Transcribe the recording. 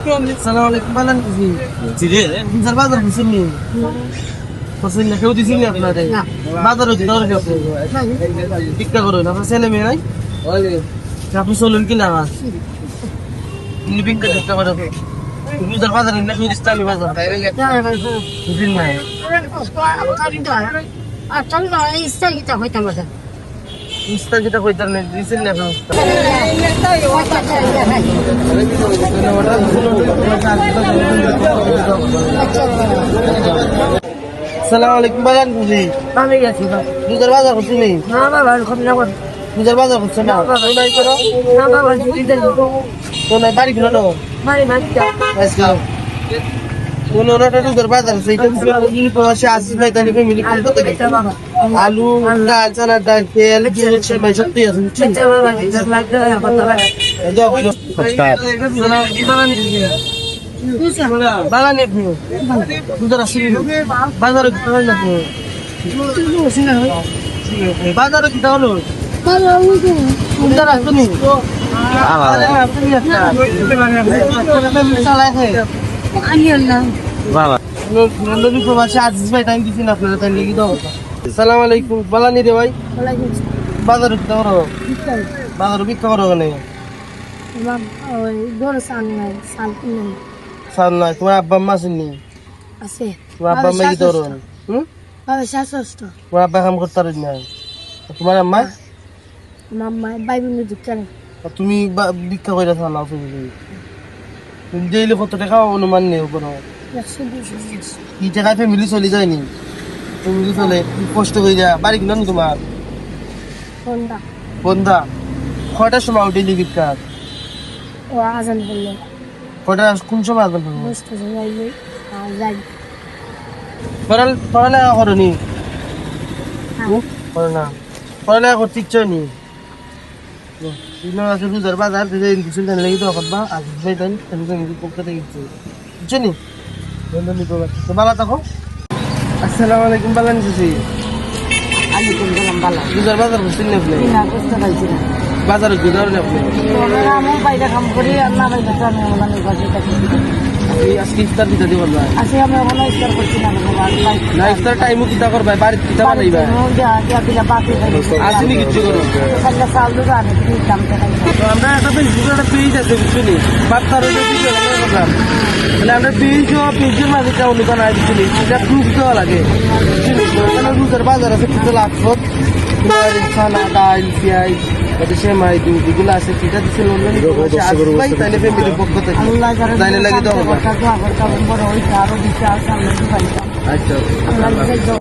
Assalamualaikum balan kuzi. Bizar bazar kusini. Kusini কেউ দিছি নি আপনারে? বাজারে ধরে গেছে। টিকা করুন আপনার ছেলে মেয়ে নাই? আপনি চলুন কি না? লিভিং টিকা করে। bizar bazar না কেউ ইসলামী বাজার। বুঝিন না। চল না ইস্তার কিটা হইতাম বাজার ইস্তা যেটা কইতার না দিছেন না আপনি। Assalamualaikum balan kuzi. আমি গেছি bizar bazar kusini. না বাবা খবর না করে bizar bazar kusini না। নাই করো। না বাবা দিতে তো নাই বাড়ি কিনো না। মারি মারি আজকে ওনাটা bizar bazar সেইটা কি পাশে আসি ভাই তানি ফ্যামিলি কত থেকে বাবা আলু ডাল চানা ডাল তেল ভাই সত্যি আছে আচ্ছা বাবা যা লাগবে কথা বলে বাগান আপনি দুধের আসি বাজারে কি হলো না বাজারে কি হলো দুধের আসনি নন্দী প্রবাসী আজিজ ভাই টাইম দিচ্ছেন আপনারা তাই লিখি দাও আসসালামু আলাইকুম বালানি রে ভাই বাজারে কি করো বাজারে বিক্রি করো কেন সাল নাই তোমার আব্বা আম্মা আসেননি তোমার আব্বা আম্মা কি ধরো তোমার আব্বা কাম করতে পারেন না তোমার আম্মা তুমি ভিক্ষা করে চালাও তুমি ডেইলি কত টাকা অনুমান নেই কোনো কি টাকায় ফ্যামিলি চলে যায়নি ফ্যামিলি চলে কষ্ট হয়ে যায় বাড়ি কিনা তোমার বন্ধা কয়টার সময় ডেইলি ভিক্ষা কয়টা কোন সময় আজান পড়বো পড়ালেখা করো নি করো না পড়ালেখা করতে ইচ্ছা নি রোজার বাজার কিছু লেগে তো করবা আজিজ ভাই তাই পক্ষ থেকে ইচ্ছে বুঝছো নি বালা থাকো আসসালামু আলাইকুম বালা নিছি রোজার বাজার বুঝছেন না আপনি বাজারে কি ধরেন আপনি আজকে ইফতার দিতে দিব না ইফতার টাইমও কিতা করবা বাড়িতে কিতা বানাইবা আসেনি কিছু করো আমরা একটা ফেসবুকে একটা পেজ আছে বুঝছো নি বাচ্চার করলাম মানে আমরা পেজের মাঝে একটা অনুদান আছে বুঝলি সেটা প্রুফ দেওয়া লাগে রোজার বাজার আছে কিছু লাগছো ছানা ডাল পেঁয়াজ সেমাই দুধ এগুলো আছে সেটা দিচ্ছে ভাই তাইলে ফ্যামিলির পক্ষ থেকে তাইলে লাগে তো আচ্ছা